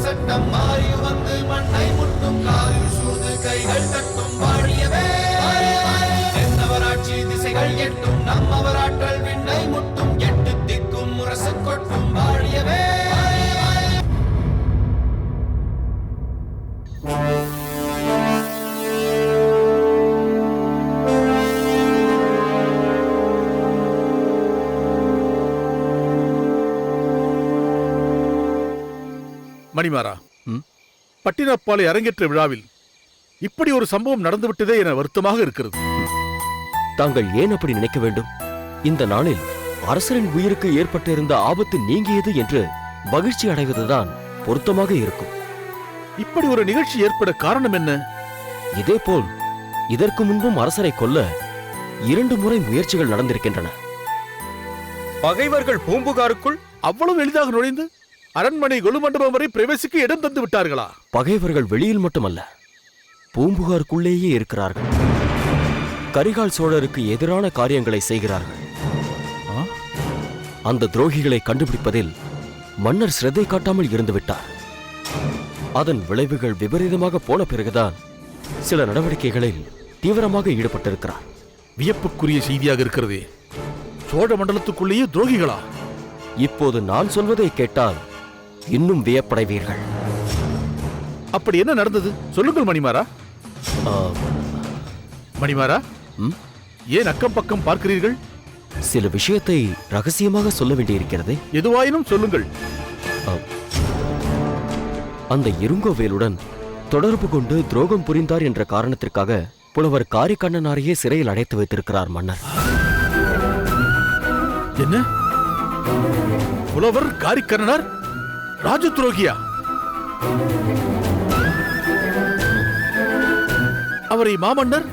சட்டம் மாறி வந்து மண்ணை முட்டும் காலில் சூழ்ந்து கைகள் தட்டும் வாழியவே தென்னவராட்சி திசைகள் எட்டும் நம்மவராற்றல் விண்ணை முட்டும் எட்டு திக்கும் முரசு கொட்டும் வாழியவே. மணிமாறா, பட்டினப்பாலை அரங்கேற்ற விழாவில் இப்படி ஒரு சம்பவம் நடந்துவிட்டதே என வருத்தமாக இருக்கிறது. தாங்கள் ஏன் அப்படி நினைக்க வேண்டும்? இந்த நாளில் அரசரின் உயிருக்கு ஏற்பட்டிருந்த ஆபத்து நீங்கியது என்று மகிழ்ச்சி அடைவதுதான் பொருத்தமாக இருக்கும். இப்படி ஒரு நிகழ்ச்சி ஏற்பட காரணம் என்ன? இதேபோல் இதற்கு முன்பும் அரசரை கொல்ல 2 முறை முயற்சிகள் நடந்திருக்கின்றன. பகைவர்கள் பூம்புகாருக்குள் அவ்வளவு எளிதாக நுழைந்து அரண்மனை கொலுமண்டபம் வரை பிரவேசிக்க இடம் தந்து விட்டார்களா? பகைவர்கள் வெளியில் மட்டுமல்ல, பூம்புகாருக்குள்ளேயே இருக்கிறார்கள். கரிகால் சோழருக்கு எதிரான காரியங்களை செய்கிறார்கள். அந்த துரோகிகளை கண்டுபிடிப்பதில் மன்னர் சிரத்தை காட்டாமல் இருந்து விட்டார். அதன் விளைவுகள் விபரீதமாக போன பிறகுதான் சில நடவடிக்கைகளில் தீவிரமாக ஈடுபட்டிருக்கிறார். வியப்புக்குரிய செய்தியாக இருக்கிறதே. சோழ மண்டலத்துக்குள்ளேயே துரோகிகளா? இப்போது நான் சொல்வதை கேட்டால் இன்னும் வியப்படைவீர்கள். அப்படி என்ன நடந்தது? சொல்லுங்கள் மணிமாறா. மணிமாறா, ஏன் அக்கம் பக்கம் பார்க்கிறீர்கள்? சில விஷயத்தை ரகசியமாக சொல்ல வேண்டியிருக்கிறது. எதுவாயினும் சொல்லுங்கள். அந்த இருங்கோவேலுடன் தொடர்பு கொண்டு துரோகம் புரிந்தார் என்ற காரணத்திற்காக புலவர் காரிக்கண்ணனாரையே சிறையில் அடைத்து வைத்திருக்கிறார் மன்னர். என்ன? புலவர் காரிக்கண்ணனார் ராஜ துரோகியா? அவரை மாமன்னர்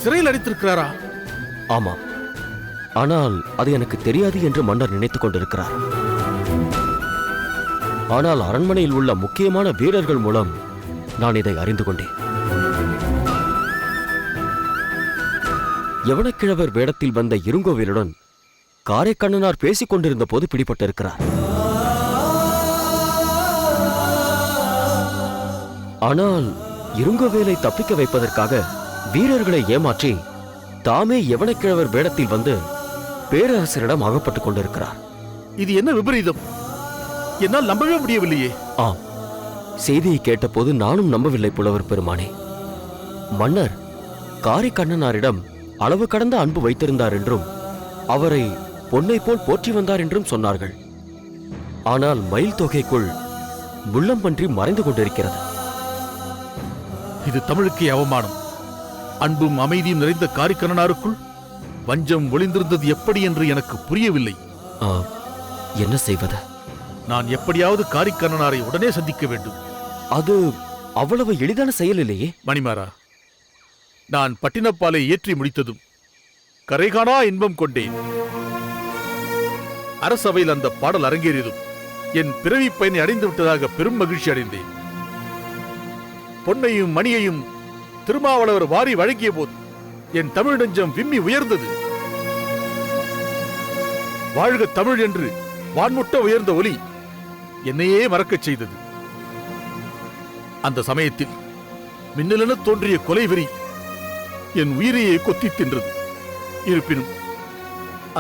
சிறையில் அடைத்திருக்கிறாரா? ஆமாம், ஆனால் அது எனக்கு தெரியாது என்று மன்னர் நினைத்துக் கொண்டிருக்கிறார். ஆனால் அரண்மனையில் உள்ள முக்கியமான வீரர்கள் மூலம் நான் இதை அறிந்து கொண்டேன். யவனக்கிழவர் வேடத்தில் வந்த இருங்கோவேலுடன் காரைக்கண்ணனார் பேசிக் கொண்டிருந்த போது பிடிபட்டிருக்கிறார். ஆனால் இருங்கோவேலை தப்பிக்க வைப்பதற்காக வீரர்களை ஏமாற்றி தாமே யவனக்கிழவர் வேடத்தில் வந்து பேரரசரிடம் அகப்பட்டுக் கொண்டிருக்கிறார். இது என்ன விபரீதம்? என்னால் நம்பவே முடியவில்லையே. ஆம், செய்தியை கேட்டபோது நானும் நம்பவில்லை புலவர் பெருமானே. மன்னர் காரிக்கண்ணனாரிடம் அளவு கடந்த அன்பு வைத்திருந்தார் என்றும் அவரை பொன்னை போல் போற்றி வந்தார் என்றும் சொன்னார்கள். ஆனால் மயில் தொகைக்குள் முள்ளம் பன்றி மறைந்து கொண்டிருக்கிறது. இது தமிழுக்கே அவமானம். அன்பும் அமைதியும் நிறைந்த காரிக்கண்ணனாருக்குள் வஞ்சம் ஒளிந்திருந்தது எப்படி என்று எனக்கு புரியவில்லை. என்ன செய்வது? நான் எப்படியாவது காரிக்கண்ணனாரை உடனே சந்திக்க வேண்டும். அது அவ்வளவு எளிதான செயல் இல்லையே. மணிமாறா, நான் பட்டினப்பாலை ஏற்றி முடித்ததும் கரைகாணா இன்பம் கொண்டேன். அரசவையில் அந்த பாடல் அரங்கேறியதும் என் பிறவி பயனை அடைந்து விட்டதாக பெரும் மகிழ்ச்சி அடைந்தேன். பொன்னையும் மணியையும் திருமாவளவர் வாரி வழங்கிய போது என் தமிழ் நெஞ்சம் விம்மி உயர்ந்தது. வாழ்க தமிழ் என்று வான்முட்ட உயர்ந்த ஒலி என்னையே மறக்கச் செய்தது. அந்த சமயத்தில் மின்னலென தோன்றிய கொலை வெறி என் உயிரையே கொத்தி தின்றது. இருப்பினும்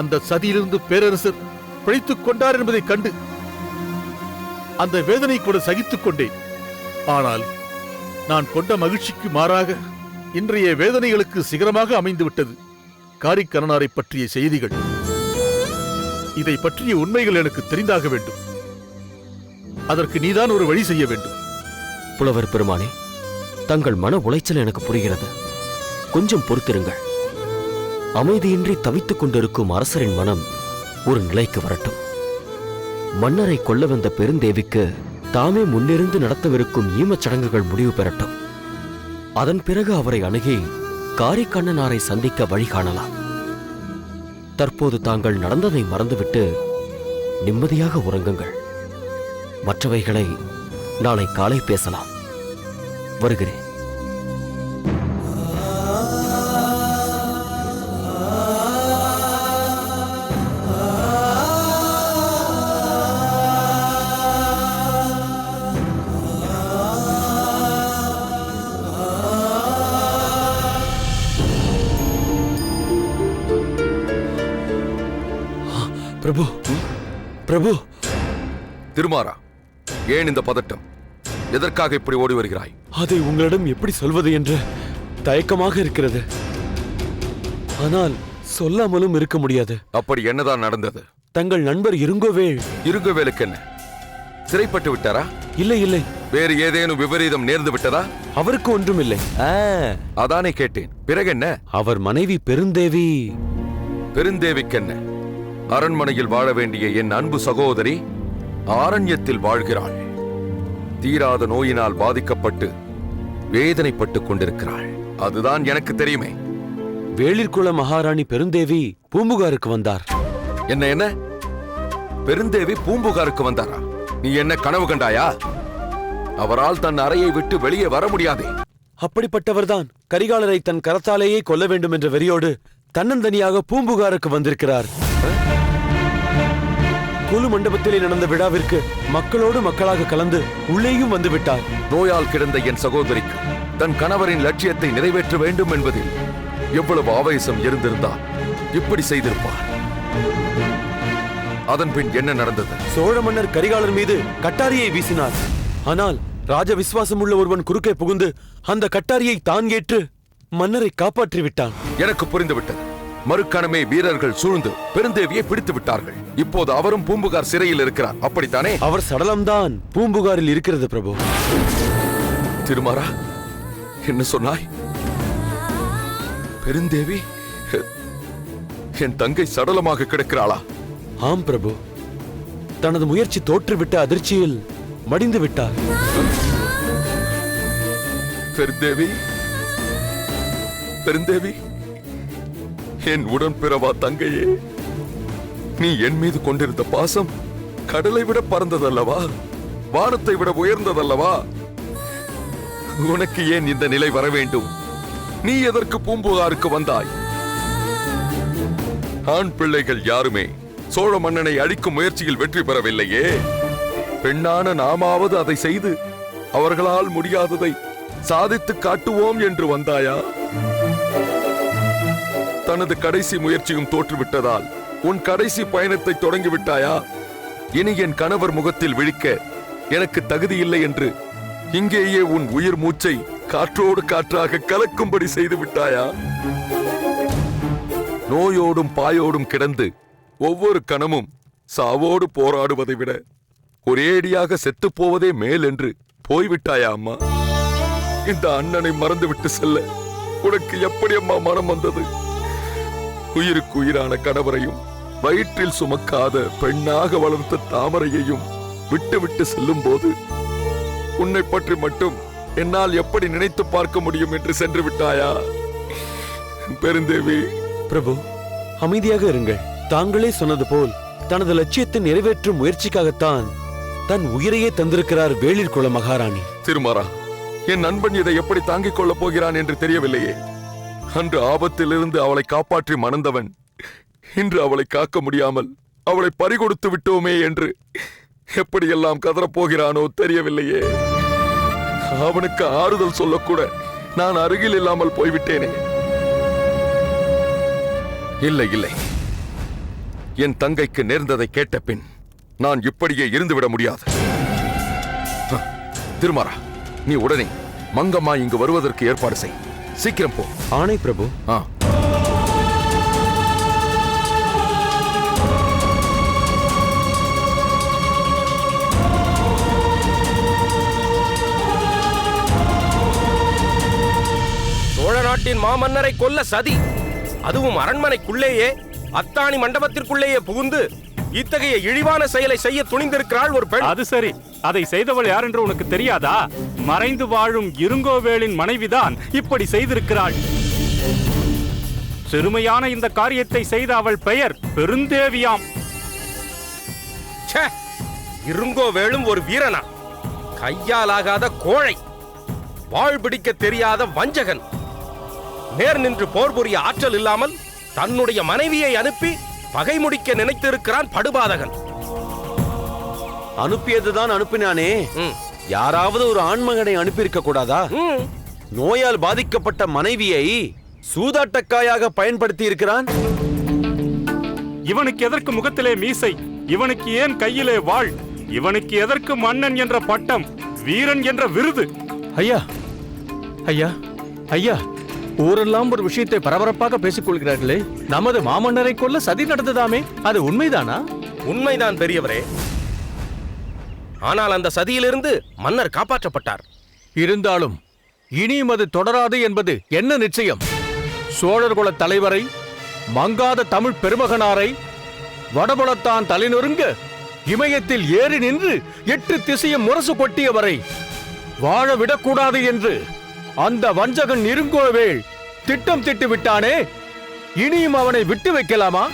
அந்த சதியிலிருந்து பேரரசர் பிழைத்துக் கொண்டார் என்பதைக் கண்டு அந்த வேதனை கூட சகித்துக் கொண்டேன். ஆனால் நான் கொண்ட மகிழ்ச்சிக்கு மாறாக இன்றைய வேதனைகளுக்கு சிகரமாக அமைந்துவிட்டது காரிக்கண்ணனாரை பற்றிய செய்திகள். இதை பற்றிய உண்மைகள் எனக்கு தெரிந்தாக வேண்டும். அதற்கு நீதான் ஒரு வழி செய்ய வேண்டும். புலவர் பெருமானே, தங்கள் மன உளைச்சல் எனக்கு புரிகிறது. கொஞ்சம் பொறுத்திருங்கள். அமைதியின்றி தவித்துக் கொண்டிருக்கும் அரசரின் மனம் ஒரு நிலைக்கு வரட்டும். மன்னரை கொல்ல வந்த பெருந்தேவிக்கு தாமே முன்னிருந்து நடத்தவிருக்கும் ஈமச் சடங்குகள் முடிவு பெறட்டும். அதன் பிறகு அவரை அணுகி காரிக்கண்ணனாரை சந்திக்க வழி காணலாம். தற்போது தாங்கள் நடந்ததை மறந்துவிட்டு நிம்மதியாக உறங்குங்கள். மற்றவைகளை நாளை காலை பேசலாம். வருகிறேன். பிரபு, பிரபு. திருமாரா, ஏன் இந்த பதட்டம்? எதற்காக இப்படி ஓடி வருகிறாய்? அதை உங்களிடம் எப்படி சொல்வது என்று தயக்கமாக இருக்கிறது. ஆனால் சொல்லாமலும் இருக்க முடியாது. அப்படி என்னதான் நடந்தது? தங்கள் நண்பர் இருங்கோவேள். இருங்கவேலுக்கு என்ன, சிறைப்பட்டு விட்டாரா? இல்லை இல்லை, வேறு ஏதேனும் விபரீதம் நேர்ந்து விட்டதா? அவருக்கு ஒன்றும் இல்லை. அதானே கேட்டேன். பிறகு என்ன? அவர் மனைவி பெருந்தேவி. பெருந்தேவிக்கு என்ன? அரண்மனையில் வாழ வேண்டிய என் அன்பு சகோதரி ஆரண்யத்தில் வாழ்கிறாள். தீராத நோயினால் பாதிக்கப்பட்டு வேதனைப்பட்டுக் கொண்டிருக்கிறாள். அதுதான் எனக்கு தெரியுமே. வேளிர்குல மகாராணி பெருந்தேவி பூம்புகாருக்கு வந்தார். என்ன என்ன? பெருந்தேவி பூம்புகாருக்கு வந்தாரா? நீ என்ன கனவு கண்டாயா? அவரால் தன் அறையை விட்டு வெளியே வர முடியாதே. அப்படிப்பட்டவர்தான் கரிகாலரை தன் கரத்தாலேயே கொல்ல வேண்டும் என்ற வெறியோடு தன்னந்தனியாக பூம்புகாருக்கு வந்திருக்கிறார். குழு மண்டபத்திலே நடந்த விழாவிற்கு மக்களோடு மக்களாக கலந்து உள்ளேயும் வந்து விட்டார். நோயால் கிடந்த என் சகோதரிக்கு தன் கணவரின் லட்சியத்தை நிறைவேற்ற வேண்டும் என்பதில் எவ்வளவு ஆவேசம் இருந்திருந்தால் இப்படி செய்திருப்பார். அதன் பின் என்ன நடந்தது? சோழ மன்னர் கரிகாலர் மீது கட்டாரியை வீசினார். ஆனால் ராஜ விசுவாசம் உள்ள ஒருவன் குறுக்கே புகுந்து அந்த கட்டாரியை தான் ஏற்று மன்னரை காப்பாற்றி விட்டான். எனக்கு புரிந்துவிட்டது. மறுக்கணமே வீரர்கள் சூழ்ந்து பெருந்தேவியை பிடித்து விட்டார்கள். இப்போது அவரும் பூம்புகார் சிறையில் இருக்கிறார், அப்படித்தானே? அவர் சடலம்தான் பூம்புகாரில் இருக்கிறது பிரபு. திருமாரா, என்ன சொன்னாய்? பெருந்தேவி என் தங்கை சடலமாக கிடக்கிறாளா? ஆம் பிரபு, தனது முயற்சி தோற்றுவிட்ட அதிர்ச்சியில் மடிந்து விட்டார். பெருந்தேவி, பெருந்தேவி, என் உடன்பிறவா தங்கையே, நீ என் மீது கொண்டிருந்த பாசம் கடலை விட பறந்ததல்லவா? வானத்தை விட உயர்ந்ததல்லவா? உனக்கு ஏன் இந்த நிலை வர வேண்டும்? நீ எதற்கு பூம்புகாருக்கு வந்தாய்? ஆண் பிள்ளைகள் யாருமே சோழ மன்னனை அழிக்கும் முயற்சியில் வெற்றி பெறவில்லையே. பெண்ணான நாமாவது அதை செய்து அவர்களால் முடியாததை சாதித்து காட்டுவோம் என்று வந்தாயா? தனது கடைசி முயற்சியும் தோற்றுவிட்டதால் உன் கடைசி பயணத்தை தொடங்கிவிட்டாயா? இனி என் கணவர் முகத்தில் விழிக்க எனக்கு தகுதியில்லை என்று இங்கேயே உன் உயிர் மூச்சை காற்றோடு காற்றாக கலக்கும்படி செய்து விட்டாயா? நோயோடும் பாயோடும் கிடந்து ஒவ்வொரு கணமும் சாவோடு போராடுவதை விட ஒரேடியாக செத்துப் போவதே மேல் என்று போய்விட்டாயா அம்மா? இந்த அண்ணனை மறந்துவிட்டு செல்ல உனக்கு எப்படி அம்மா மனம் வந்தது? உயிருக்கு உயிரான கணவரையும் வயிற்றில் சுமக்காத பெண்ணாக வளர்த்த தாமரையையும் விட்டு விட்டு செல்லும் போது உன்னை பற்றி மட்டும் என்னால் எப்படி நினைத்து பார்க்க முடியும் என்று சென்று விட்டாயா? பெருந்தேவி. பிரபு, அமைதியாக இருங்கள். தாங்களே சொன்னது போல் தனது லட்சியத்தை நிறைவேற்றும் முயற்சிக்காகத்தான் தன் உயிரையே தந்திருக்கிறார் வேளிர்குல மகாராணி. திருமாரா, என் நண்பன் இதை எப்படி தாங்கிக் கொள்ளப் போகிறான் என்று தெரியவில்லையே. அன்று ஆபத்திலிருந்து அவளை காப்பாற்றி மணந்தவன் இன்று அவளை காக்க முடியாமல் அவளை பறிகொடுத்து விட்டோமே என்று எப்படியெல்லாம் கதறப்போகிறானோ தெரியவில்லையே. அவனுக்கு ஆறுதல் சொல்லக்கூட நான் அருகில் இல்லாமல் போய்விட்டேனே. இல்லை இல்லை, என் தங்கைக்கு நேர்ந்ததை கேட்ட பின் நான் இப்படியே இருந்துவிட முடியாது. திருமாரா, நீ உடனே மங்கம்மா இங்கு வருவதற்கு ஏற்பாடு செய். சீக்கிரம் போ. ஆணை பிரபு. சோழ நாட்டின் மாமன்னரை கொல்ல சதி, அதுவும் அரண்மனைக்குள்ளேயே அத்தாணி மண்டபத்திற்குள்ளேயே புகுந்து இத்தகைய இழிவான செயலை செய்ய துணிந்திருக்கிறாள் ஒரு பெண். அது சரி, அதை செய்தவள் யார் என்று உனக்கு தெரியாதா? மறைந்து வாழும் இருங்கோவேளின் மனைவிதான் இப்படி செய்திருக்கிறாள். சிறுமையான இந்த காரியத்தை செய்த அவள் பெயர் பெருந்தேவியாம். இருங்கோவேளும் ஒரு வீரனா? கையாலாகாத கோழை, வாழ் பிடிக்க தெரியாத வஞ்சகன். நேர் நின்று போர் புரிய ஆற்றல் இல்லாமல் தன்னுடைய மனைவியை அனுப்பி பகை முடிக்க நினைத்திருக்கிறான் படுபாதகன். அனுப்பியதுதான் அனுப்பினானே, யாராவது ஒரு ஆண்மகனை அனுப்பியிருக்க கூடாதா? நோயால் பாதிக்கப்பட்ட மனைவியை சூதாட்டக்காயாக பயன்படுத்தி இருக்கிறான். இவனுக்கு எதற்கு முகத்திலே மீசை? இவனுக்கு ஏன் கையிலே வாள்? இவனுக்கு எதற்கு மன்னன் என்ற பட்டம், வீரன் என்ற விருது? ஐயா ஐயா ஐயா, ஊரெல்லாம் ஒரு விஷயத்தை பரபரப்பாக பேசிக் கொள்கிறார்களே. நமது மாமன்னரை கொல்ல சதி நடந்ததாமே, அது உண்மைதானா? உண்மைதான் பெரியவரே. ஆனால் அந்த சதியிலிருந்து மன்னர் காப்பாற்றப்பட்டார். இருந்தாலும் இனியும் அது தொடராது என்பது என்ன நிச்சயம்? சோழர் குல தலைவரை, மங்காத தமிழ் பெருமகனாரை வடபுலத்தான் தலைநொருங்க இமயத்தில் ஏறி நின்று 8 திசையும் முரசு கொட்டியவரை வாழ விடக்கூடாது என்று அந்த வஞ்சகன் இருங்கோவேள் திட்டம் திட்டு விட்டானே. இனியும் அவனை விட்டு வைக்கலாமா?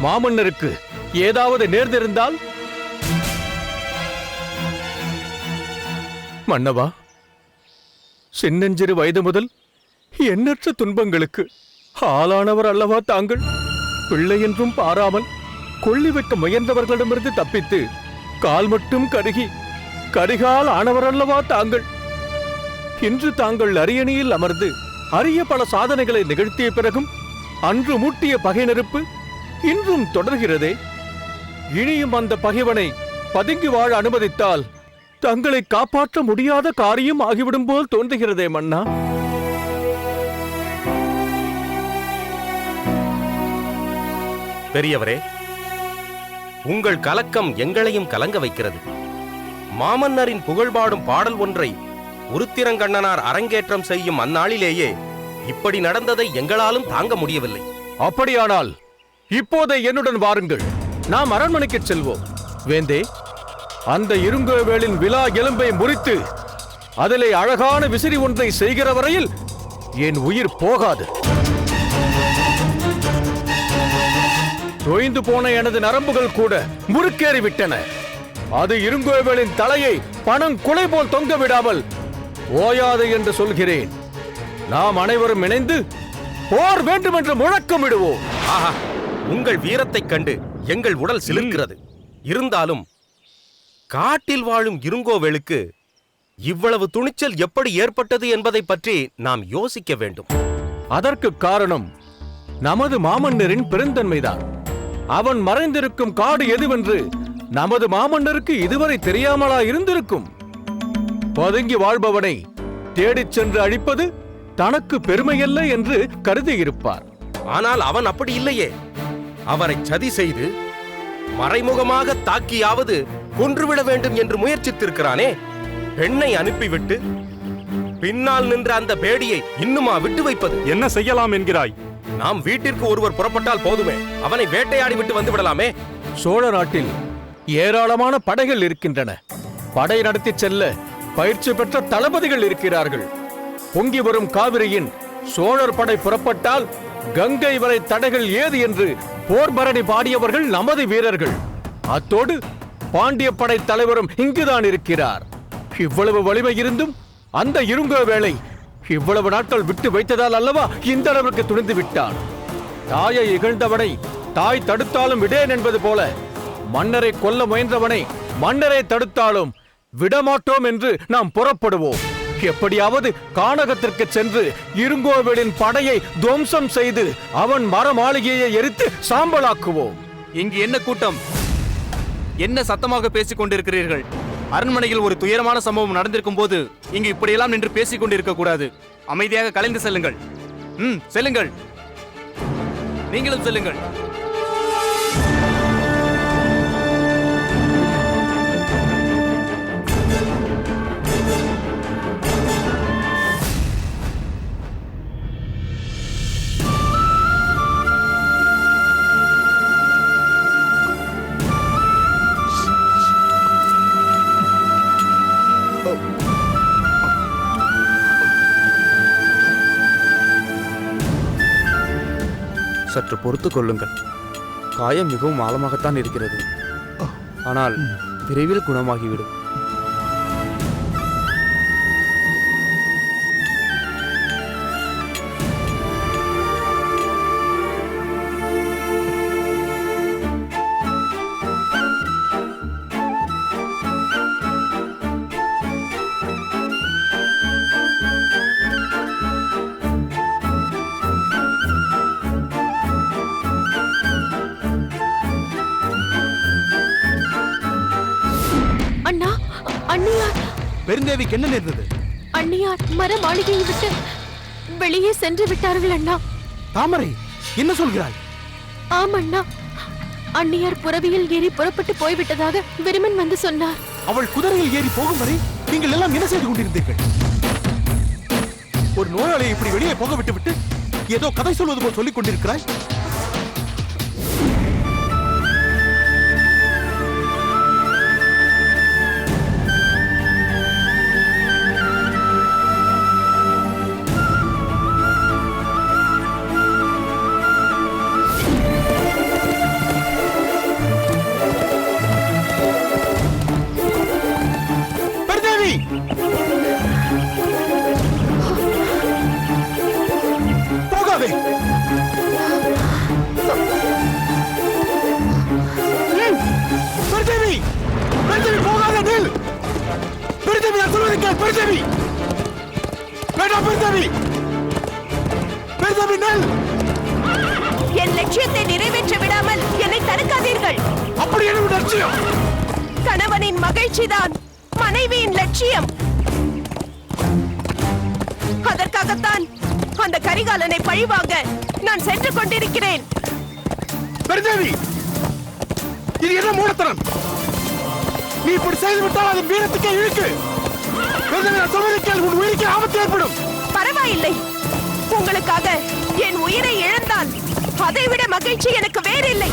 மாமன்னருக்கு ஏதாவது நேர்ந்திருந்தால்? மன்னவா, சின்னஞ்சிறு வயது முதல் எண்ணற்ற துன்பங்களுக்கு ஆளானவர் அல்லவா தாங்கள்? பிள்ளை என்றும் பாராமல் கொள்ளி வைக்க முயன்றவர்களிடமிருந்து தப்பித்து கால் மட்டும் கருகி கரிகால் ஆனவர் அல்லவா தாங்கள்? இன்று தாங்கள் அரியணையில் அமர்ந்து அரிய பல சாதனைகளை நிகழ்த்திய பிறகும் அன்று மூட்டிய பகை நெருப்பு இன்றும் தொடர்கிறதே. இனியும் அந்த பகைவனை பதுங்கி வாழ அனுமதித்தால் தங்களை காப்பாற்ற முடியாத காரியம் ஆகிவிடும் போல் தோன்றுகிறதே மன்னா. பெரியவரே, உங்கள் கலக்கம் எங்களையும் கலங்க வைக்கிறது. மாமன்னரின் புகழ்பாடும் பாடல் ஒன்றை உருத்திரங்கண்ணனார் அரங்கேற்றம் செய்யும் அந்நாளிலேயே இப்படி நடந்ததை எங்களாலும் தாங்க முடியவில்லை. அப்படியானால் இப்போதே என்னுடன் வாருங்கள், நாம் அரண்மனைக்கு செல்வோம். வேந்தே, அந்த இருங்கோவேளின் விலா எலும்பை முறித்து அதிலே அழகான விசிறி ஒன்றை செய்கிற வரையில் என் உயிர் போகாது. தொய்ந்து போன எனது நரம்புகள் கூட முறுக்கேறிவிட்டன. அது இருங்கோவேளின் தலையை பணம் குலை போல் தொங்க விடாமல் ஓயாது என்று சொல்கிறேன். நாம் அனைவரும் இணைந்து போர் வேண்டும் என்று முழக்கமிடுவோம். ஆஹா, உங்கள் வீரத்தைக் கண்டு எங்கள் உடல் சிலிர்க்கிறது. இருந்தாலும் காட்டில் வாழும் இருங்கோவேளுக்கு இவ்வளவு துணிச்சல் எப்படி ஏற்பட்டது என்பதை பற்றி நாம் யோசிக்க வேண்டும். அதற்கு காரணம் நமது மாமன்னரின் பெருந்தன்மைதான். அவன் மறைந்திருக்கும் காடு எதுவென்று நமது மாமன்னருக்கு இதுவரை தெரியாமலா இருந்திருக்கும்? பதுங்கி வாழ்பவனை தேடிச் சென்று அழிப்பது தனக்கு பெருமையல்ல என்று கருதியிருப்பார். ஆனால் அவன் அப்படி இல்லையே. அவரை சதி செய்து மறைமுகமாக தாக்கியாவது கொன்றுவிட வேண்டும் என்று முயற்சித்திருக்கிறானே. பெண்ணை அனுப்பிவிட்டு பின்னால் நின்ற அந்த பேடியை இன்னுமா விட்டு வைப்பது? என்ன செய்யலாம் என்கிறாய்? நாம் வீட்டிற்கு ஒருவர் புறப்பட்டால் போதுமே, அவனை வேட்டையாடி விட்டு வந்து விடலாமே. சோழ நாட்டில் ஏராளமான படைகள் இருக்கின்றன. படை நடத்தி செல்ல பயிற்சி பெற்ற தளபதிகள் இருக்கிறார்கள். பொங்கி வரும் காவிரியின் சோழர் படை புறப்பட்டால் கங்கை வரை தடைகள் ஏது என்று போர்பரணி பாடியவர்கள் நமது வீரர்கள். அத்தோடு பாண்டிய படை தலைவரும் இங்குதான் இருக்கிறார். இவ்வளவு வலிமை இருந்தும் அந்த இருங்கோவேளை இவ்வளவு நாட்கள் விட்டு வைத்ததால் அல்லவா இந்த அளவுக்கு துணிந்து விட்டான். தாயை இகழ்ந்தவனை தாய் தடுத்தாலும் விடேன் என்பது போல மன்னரை கொல்ல முயன்றவனை மன்னரை தடுத்தாலும் விடமாட்டோம் என்று நாம் புறப்படுவோம். எப்படியாவது கானகத்திற்கு சென்று இருங்கோவேளின் படையை துவம்சம் செய்து அவன் மர மாளிகையை எரித்து சாம்பலாக்குவோம். இங்கு என்ன கூட்டம்? என்ன சத்தமாக பேசிக் கொண்டிருக்கிறீர்கள்? அரண்மனையில் ஒரு துயரமான சம்பவம் நடந்திருக்கும் போது இங்கு இப்படியெல்லாம் நின்று பேசிக் கொண்டிருக்க கூடாது. அமைதியாக கலைந்து செல்லுங்கள். செல்லுங்கள், நீங்களும் செல்லுங்கள். சற்று பொறுத்துக் கொள்ளுங்கள். காயம் மிகவும் ஆழமாகத்தான் இருக்கிறது. ஆனால் விரைவில் குணமாகிவிடும். அண்ணியார் பெருந்தேவிக்கு என்ன நேர்ந்தது? அண்ணியார் மர மாளிகையை விட்டு வெளியே சென்று விட்டார்கள் அண்ணா. தாமரை, என்ன சொல்கிறாய்? ஆம் அண்ணா, அண்ணியார் புறவியில் ஏறி புறப்பட்டு போய்விட்டதாக விருமன் வந்து சொன்னார். அவள் குதிரையில் ஏறி போகும் வரை நீங்கள் எல்லாம் என்ன செய்து கொண்டிருந்தீர்கள்? ஒரு நோயாளியை இப்படி வெளியே போக விட்டு ஏதோ கதை சொல்வது போல் சொல்லிக் கொண்டிருக்கிறாய். போகாதே. பெருந்தேவி, பெருந்தேவி போகாதே, நில். பெருந்தேவி, நான் சொல்வதை கேள். பெருந்தேவி, வேண்டாம். பெருந்தேவி, பெருந்தேவி நில். என் லட்சியத்தை நிறைவேற்ற விடாமல் என்னை தடுக்காதீர்கள். அப்படி என்ன லட்சியம்? கணவனின் மகிழ்ச்சிதான் மனைவியின் லட்சியம். அதற்காகத்தான் அந்த கரிகாலனை பழிவாங்க நான் சென்று கொண்டிருக்கிறேன். பெருந்தேவி, இது என்ன மூலத்தனம்? நீ இப்படி செய்து விட்டால் அது வீரத்துக்கே இழுக்கு. பெருந்தேவி, நான் சொல்வதை கேள். உன் உயிருக்கு ஆபத்து ஏற்படும். பரவாயில்லை, உங்களுக்காக என் உயிரை இழந்தால் அதைவிட மகிழ்ச்சி எனக்கு வேறில்லை.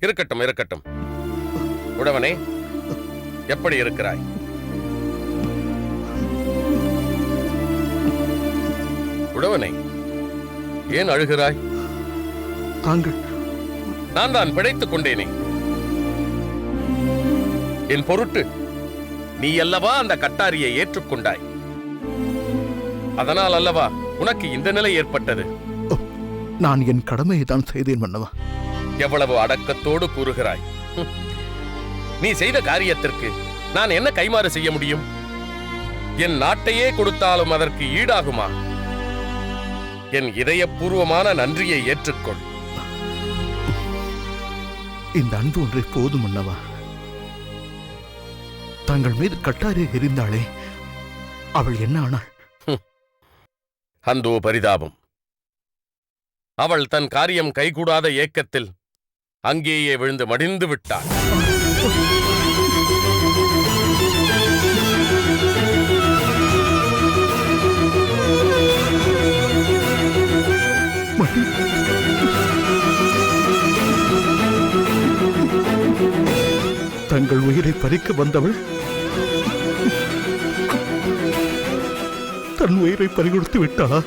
இருக்கட்டும், இருக்கட்டும். உடவனே, எப்படி இருக்கிறாய்? உடவனே, ஏன் அழுகிறாய்? தாங்கள், நான் தான் பிழைத்துக் கொண்டேனே. என் பொருட்டு நீ அல்லவா அந்த கட்டாரியை ஏற்றுக்கொண்டாய். அதனால் அல்லவா உனக்கு இந்த நிலை ஏற்பட்டது. நான் என் கடமையை தான் செய்தேன் மன்னவா. எவ்வளவு அடக்கத்தோடு கூறுகிறாய். நீ செய்த காரியத்திற்கு நான் என்ன கைமாறு செய்ய முடியும்? என் நாட்டையே கொடுத்தாலும் அதற்கு ஈடாகுமா? என் இதயபூர்வமான நன்றியை ஏற்றுக்கொள். இந்த அன்பு ஒன்றை போதும் மன்னவா. தங்கள் மீது கட்டாரியை எறிந்தாளே, அவள் என்ன ஆனாள்? அந்தோ பரிதாபம். அவள் தன் காரியம் கைகூடாத ஏக்கத்தில் அங்கேயே விழுந்து மடிந்து விட்டாள். தங்கள் உயிரை பறிக்க வந்தவள் தன் உயிரை பறிகொடுத்து விட்டாளா?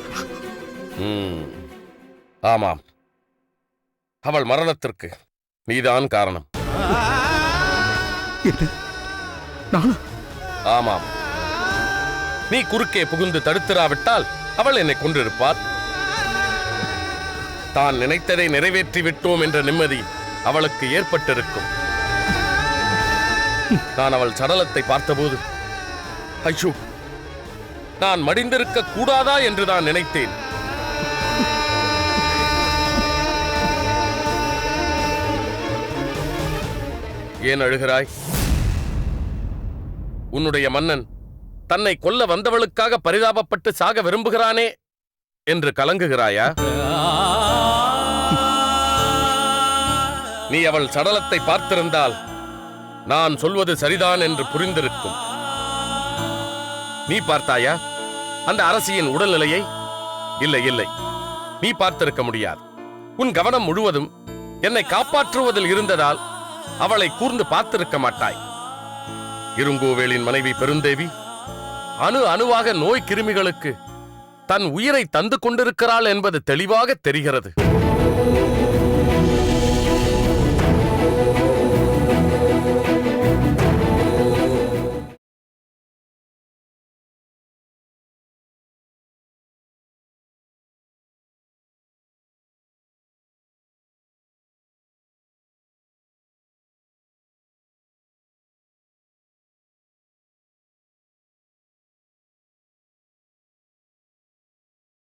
ஆமாம், அவள் மரணத்திற்கு நீதான் காரணம். ஆமாம், நீ குறுக்கே புகுந்து தடுத்திராவிட்டால் அவள் என்னை கொன்றிருப்பாள். தான் நினைத்ததை நிறைவேற்றி விட்டோம் என்ற நிம்மதி அவளுக்கு ஏற்பட்டிருக்கும். நான் அவள் சடலத்தை பார்த்தபோது, ஐயோ, நான் மடிந்திருக்க கூடாதா என்று தான் நினைத்தேன். ஏன் அழுகிறாய்? உன்னுடைய மன்னன் தன்னை கொல்ல வந்தவளுக்காக பரிதாபப்பட்டு சாக விரும்புகிறானே என்று கலங்குகிறாயா? நீ அவள் சடலத்தை பார்த்திருந்தால் நான் சொல்வது சரிதான் என்று புரிந்திருக்கும். நீ பார்த்தாயா அந்த அரசியின் உடல்நிலையை? இல்லை இல்லை, நீ பார்த்திருக்க முடியாது. உன் கவனம் முழுவதும் என்னை காப்பாற்றுவதில் இருந்ததால் அவளை கூர்ந்து பார்த்திருக்க மாட்டாய். இருங்கோவேளின் மனைவி பெருந்தேவி அணு அணுவாக நோய் கிருமிகளுக்கு தன் உயிரை தந்து கொண்டிருக்கிறாள் என்பது தெளிவாக தெரிகிறது.